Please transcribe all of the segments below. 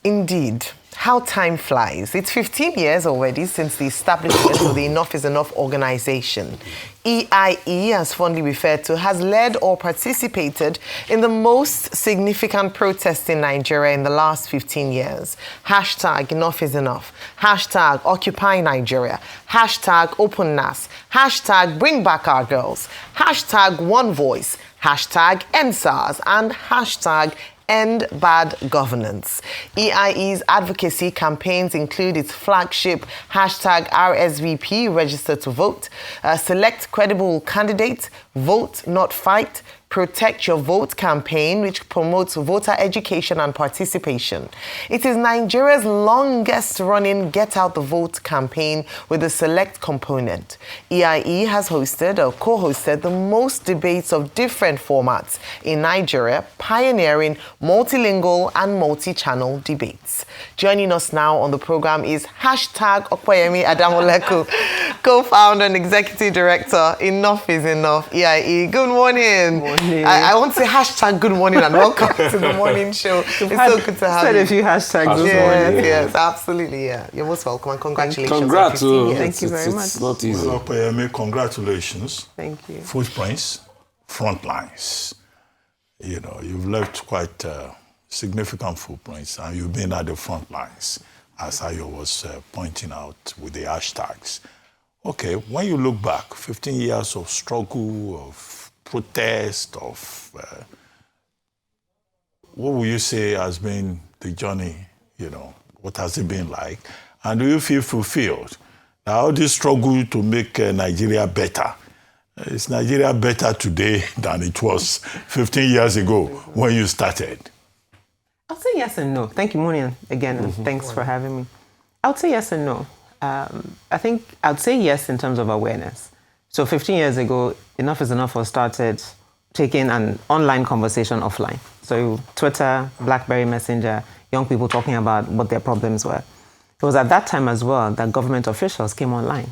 Indeed. How time flies. It's 15 years already since the establishment of the Enough is Enough organization. EIE, as fondly referred to, has led or participated in the most significant protests in Nigeria in the last 15 years. Hashtag Enough is Enough. Hashtag Occupy Nigeria. Hashtag Open NAS. Hashtag Bring Back Our Girls. Hashtag One Voice. Hashtag EndSARS. And hashtag End Bad Governance. EIE's advocacy campaigns include its flagship hashtag RSVP, Register to Vote, Select Credible Candidates, Vote Not Fight, Protect Your Vote campaign, which promotes voter education and participation. It is Nigeria's longest running Get Out the Vote campaign with a select component. EIE has hosted or co-hosted the most debates of different formats in Nigeria, pioneering multilingual and multi-channel debates. Joining us now on the program is hashtag Opeyemi Adamolekun, co-founder and executive director, Enough is Enough, EIE. Good morning. I want to say hashtag good morning and welcome to the morning show. It's so good to have you. Said a few hashtags. Yes, absolutely, yeah. You're most welcome and congratulations. Congrats. Thank you very much. It's not easy. Opeyemi, congratulations. Thank you. Footprints, front lines. You know, you've left quite significant footprints and you've been at the front lines, as Ayo was pointing out with the hashtags. Okay, when you look back, 15 years of struggle, of protest, of what would you say has been the journey, you know, what has it been like? And do you feel fulfilled? Now, all this struggle to make Nigeria better, is Nigeria better today than it was 15 years ago when you started? I'll say yes and no. Thank you, Monian, again, and thanks for having me. I would say yes and no. I think I'd say yes in terms of awareness. So 15 years ago, Enough is Enough was started taking an online conversation offline. So Twitter, BlackBerry Messenger, young people talking about what their problems were. It was at that time as well that government officials came online.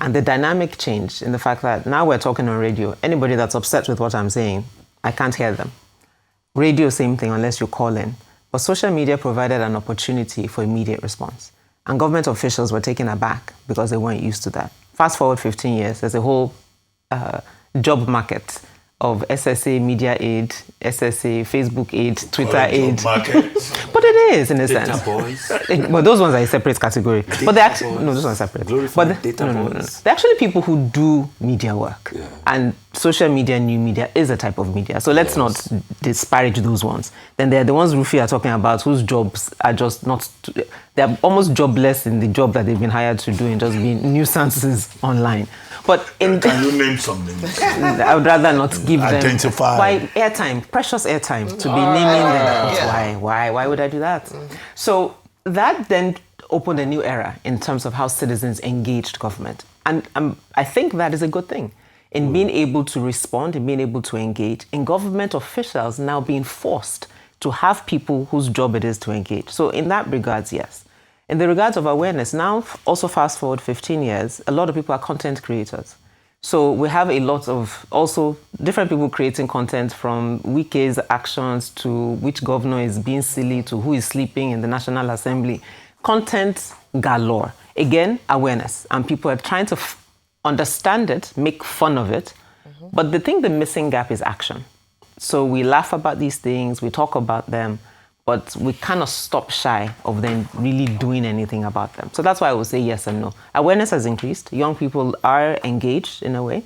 And the dynamic changed in the fact that now we're talking on radio. Anybody that's upset with what I'm saying, I can't hear them. Radio, same thing, unless you call in. But social media provided an opportunity for immediate response. And government officials were taken aback because they weren't used to that. Fast forward 15 years, there's a whole job market of SSA media aid, SSA Facebook aid, Twitter aid. But it is, in a sense. Data boys. Well, those ones are a separate category. But they're actually, no, those ones are separate. No. They're actually people who do media work. Yeah. And social media, new media is a type of media. So let's not disparage those ones. Then they're the ones Rufi are talking about whose jobs are just not, they're almost jobless in the job that they've been hired to do and just being nuisances online. But can you name something? I would rather not give them. Identify. Why airtime, precious airtime, to be naming them. Yeah. Why would I do that? So that then opened a new era in terms of how citizens engaged government. And I think that is a good thing. In being able to respond, in being able to engage, in government officials now being forced to have people whose job it is to engage. So in that regards, yes. In the regards of awareness, now also fast forward 15 years, a lot of people are content creators. So we have a lot of also different people creating content, from Wike's actions to which governor is being silly to who is sleeping in the National Assembly. Content galore. Again, awareness. And people are trying to understand it, make fun of it. But the missing gap is action. So we laugh about these things, we talk about them, but we kind of stop shy of them really doing anything about them. So that's why I would say yes and no. Awareness has increased. Young people are engaged in a way,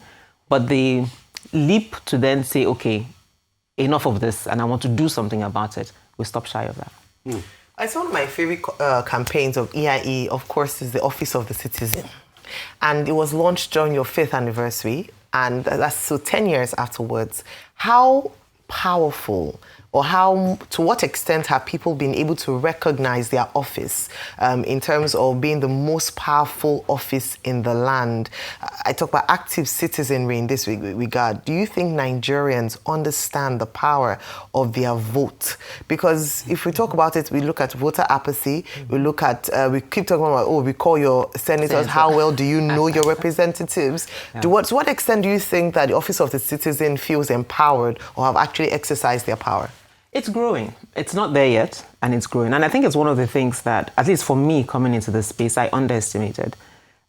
but the leap to then say, okay, enough of this and I want to do something about it, we stop shy of that. It's one of my favorite campaigns of EIE, of course, is the Office of the Citizen. And it was launched during your 5th anniversary, and that's so 10 years afterwards. How powerful, or to what extent have people been able to recognize their office in terms of being the most powerful office in the land? I talk about active citizenry in this regard. Do you think Nigerians understand the power of their vote? Because if we talk about it, we look at voter apathy, we look at, we keep talking about, we call your senators, how well do you know your representatives? Yeah. To what extent do you think that the Office of the Citizen feels empowered or have actually exercised their power? It's growing. It's not there yet, and it's growing. And I think it's one of the things that, at least for me, coming into this space, I underestimated.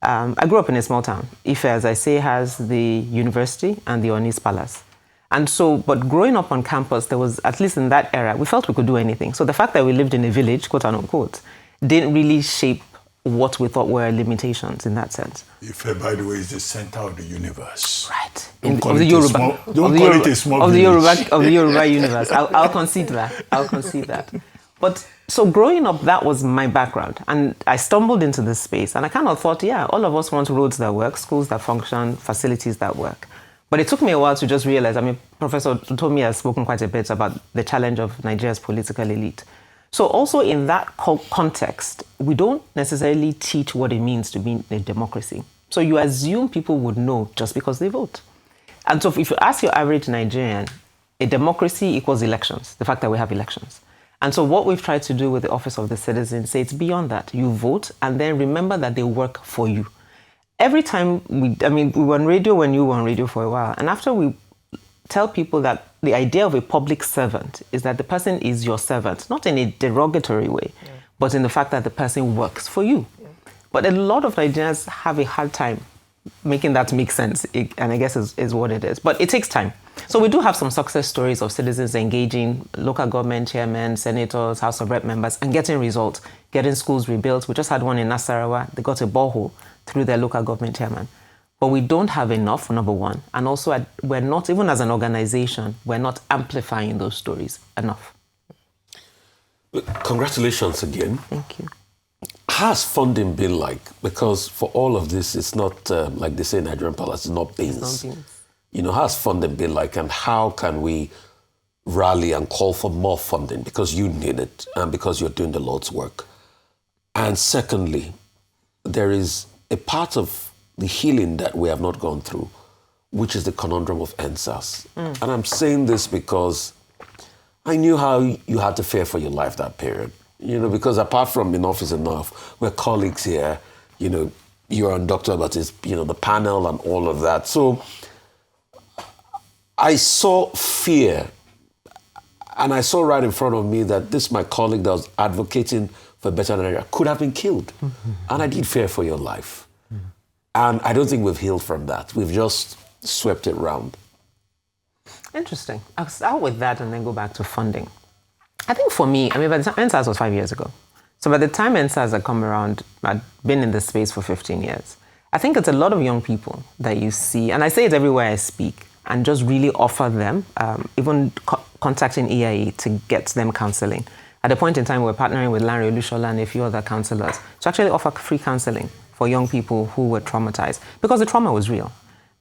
I grew up in a small town. Ife, as I say, has the university and the Onis Palace. And so, but growing up on campus, there was, at least in that era, we felt we could do anything. So the fact that we lived in a village, quote unquote, didn't really shape what we thought were limitations in that sense. Ife, by the way, is the center of the universe. Right. Of the Yoruba universe. I'll concede that. I'll concede that. But so growing up, that was my background. And I stumbled into this space and I kind of thought, yeah, all of us want roads that work, schools that function, facilities that work. But it took me a while to just realize, I mean, Professor Tomi has spoken quite a bit about the challenge of Nigeria's political elite. So also in that context, we don't necessarily teach what it means to be in a democracy. So you assume people would know just because they vote. And so if you ask your average Nigerian, a democracy equals elections, the fact that we have elections. And so what we've tried to do with the Office of the Citizen, say it's beyond that. You vote and then remember that they work for you. Every time we were on radio when you were on radio for a while. And after we tell people that the idea of a public servant is that the person is your servant, not in a derogatory way, but in the fact that the person works for you. Yeah. But a lot of Nigerians have a hard time making that make sense, and I guess is what it is. But it takes time. So we do have some success stories of citizens engaging local government chairmen, senators, House of Rep members, and getting results, getting schools rebuilt. We just had one in Nasarawa. They got a borehole through their local government chairman. But we don't have enough, number one. And also, we're not, even as an organization, we're not amplifying those stories enough. Congratulations again. Thank you. How's funding been like? Because for all of this, it's not, like they say in Nigerian Palace, it's not beans. It's not beans. You know, how's funding been like, and how can we rally and call for more funding? Because you need it, and because you're doing the Lord's work. And secondly, there is a part of the healing that we have not gone through, which is the conundrum of NSAS. And I'm saying this because I knew how you had to fear for your life that period. You know, because apart from Enough is Enough, we're colleagues here, you know, you're on Dr. Abate's, you know, the panel and all of that. So I saw fear, and I saw right in front of me that this, my colleague that was advocating for better Nigeria, could have been killed. And I did fear for your life. And I don't think we've healed from that. We've just swept it round. Interesting. I'll start with that and then go back to funding. I think for me, I mean, by the time NSAS was 5 years ago. So by the time NSAS had come around, I'd been in this space for 15 years. I think it's a lot of young people that you see, and I say it everywhere I speak, and just really offer them, even contacting EIE to get them counseling. At a point in time, we're partnering with Larry Olushola and a few other counselors to actually offer free counseling for young people who were traumatized, because the trauma was real.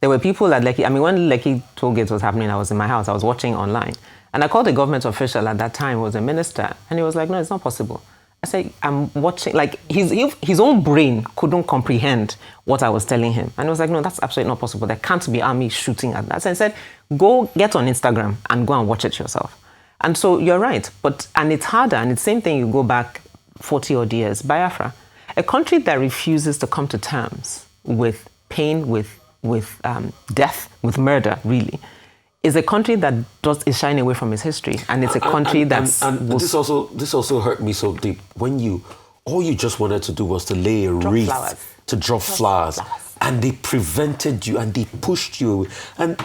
There were people at Lekki, I mean, when Lekki Tollgate was happening, I was in my house, I was watching online. And I called a government official at that time, was a minister, and he was like, no, it's not possible. I said, I'm watching, like, his own brain couldn't comprehend what I was telling him. And he was like, no, that's absolutely not possible. There can't be army shooting at that. So I said, go get on Instagram and go and watch it yourself. And so you're right, and it's harder, and it's the same thing, you go back 40 odd years, Biafra. A country that refuses to come to terms with pain, with death, with murder, really, is a country that is shying away from its history, and it's a country that's... And this also hurt me so deep. When all you just wanted to do was to lay a wreath, to drop flowers, and they prevented you, and they pushed you away. And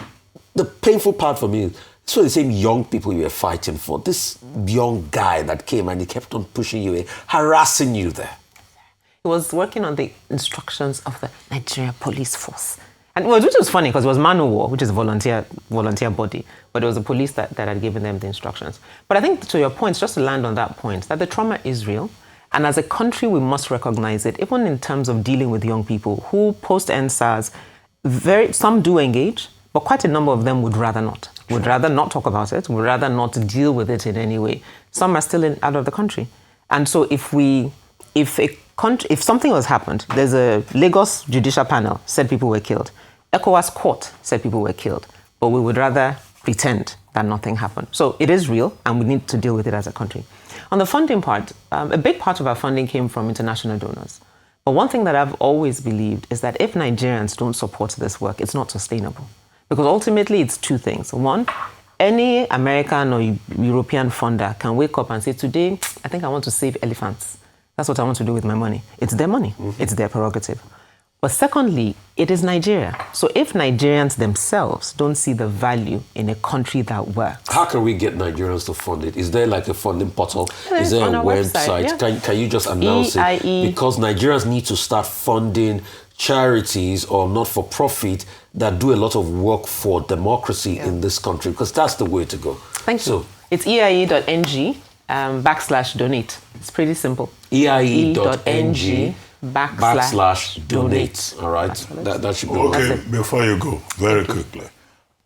the painful part for me is, these were the same young people you were fighting for. This young guy that came and he kept on pushing you away, harassing you there. He was working on the instructions of the Nigeria Police Force. And which was funny because it was Manowar, which is a volunteer body, but it was the police that had given them the instructions. But I think to your point, just to land on that point, that the trauma is real. And as a country, we must recognize it, even in terms of dealing with young people who post-NSAS, some do engage, but quite a number of them would rather not. Would rather not talk about it, would rather not deal with it in any way. Some are still out of the country. And so if something has happened, there's a Lagos judicial panel said people were killed. ECOWAS court said people were killed. But we would rather pretend that nothing happened. So it is real, and we need to deal with it as a country. On the funding part, a big part of our funding came from international donors. But one thing that I've always believed is that if Nigerians don't support this work, it's not sustainable. Because ultimately, it's two things. One, any American or European funder can wake up and say, today, I think I want to save elephants. That's what I want to do with my money. It's their money. It's their prerogative. But secondly, it is Nigeria. So if Nigerians themselves don't see the value in a country that works. How can we get Nigerians to fund it? Is there like a funding portal? Is there a website? Can you just announce it? Because Nigerians need to start funding charities or not-for-profit that do a lot of work for democracy in this country, because that's the way to go. Thank you. It's eie.ng /donate. It's pretty simple. eie.ng /donate. All right, that should be okay. Before you go, very quickly,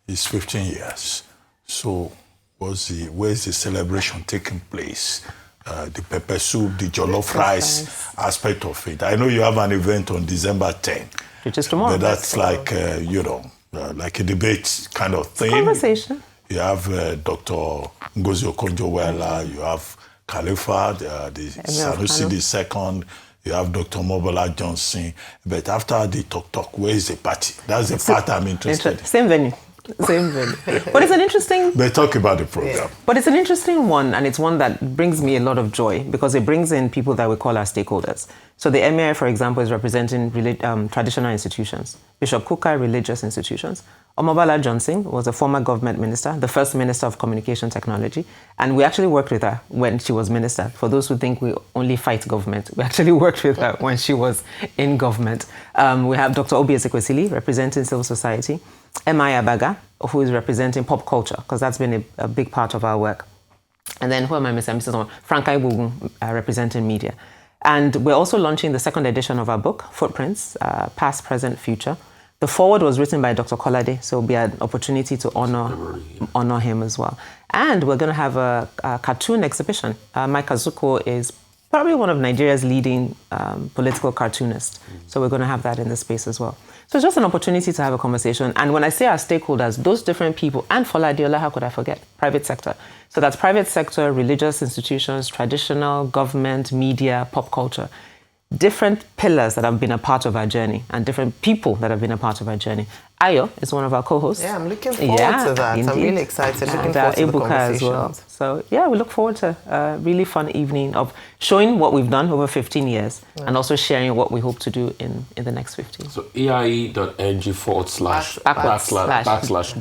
it's 15 years. So, where's the celebration taking place? The pepper soup, the jollof rice aspect of it. I know you have an event on December 10th, which is tomorrow. But that's like like a debate kind of thing. Conversation. You have Dr. Ngozi Okonjo-Iweala. You have Khalifa, the Sanusi II. You have Dr. Mobola Johnson. But after the talk, where is the party? That's the part I'm interested in. Same venue. But it's an interesting... They talk about the program. But it's an interesting one, and it's one that brings me a lot of joy because it brings in people that we call our stakeholders. So the Emir, for example, is representing traditional institutions. Bishop Kuka, religious institutions. Omobola Johnson was a former government minister, the first minister of communication technology, and we actually worked with her when she was minister. For those who think we only fight government, we actually worked with her when she was in government. We have Dr. Obi Ezekwesili, representing civil society. M.I. Abaga, who is representing pop culture, because that's been a big part of our work. And then who am I missing? I'm missing someone. Frank Ibugun, representing media. And we're also launching the second edition of our book, Footprints, Past, Present, Future. The foreword was written by Dr. Kolade, so it'll be an opportunity to honor him as well. And we're going to have a cartoon exhibition. Mike Azuko is probably one of Nigeria's leading political cartoonists. So we're going to have that in the space as well. So it's just an opportunity to have a conversation. And when I say our stakeholders, those different people, and Fola Adiola, how could I forget? Private sector. So that's private sector, religious institutions, traditional, government, media, pop culture. Different pillars that have been a part of our journey and different people that have been a part of our journey. Ayo is one of our co-hosts. Yeah, I'm looking forward to that. Indeed. I'm really excited. Looking forward to the conversations. As well. So yeah, we look forward to a really fun evening of showing what we've done over 15 years and also sharing what we hope to do in the next 15. So eie.ng /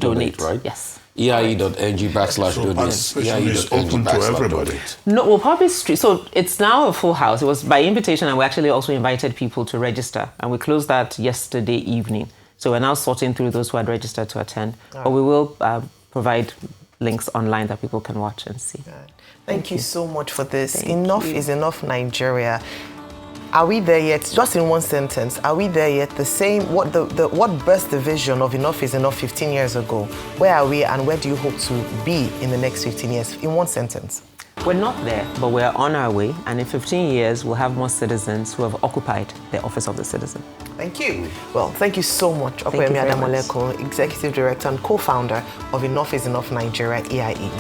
donate, right? Yes. eie.ng / donate. Is open to everybody. No, we'll probably so it's now a full house. It was by invitation, and we actually also invited people to register, and we closed that yesterday evening. So we're now sorting through those who had registered to attend, but we will provide links online that people can watch and see. Thank you so much for this. Enough is enough, Nigeria. Are we there yet? Just in one sentence, are we there yet? The same, what burst the vision of enough is enough 15 years ago? Where are we and where do you hope to be in the next 15 years? In one sentence. We're not there, but we're on our way. And in 15 years, we'll have more citizens who have occupied the office of the citizen. Thank you. Well, thank you so much, Opeyemi Adamolekun, Executive Director and co-founder of Enough is Enough Nigeria, EIE.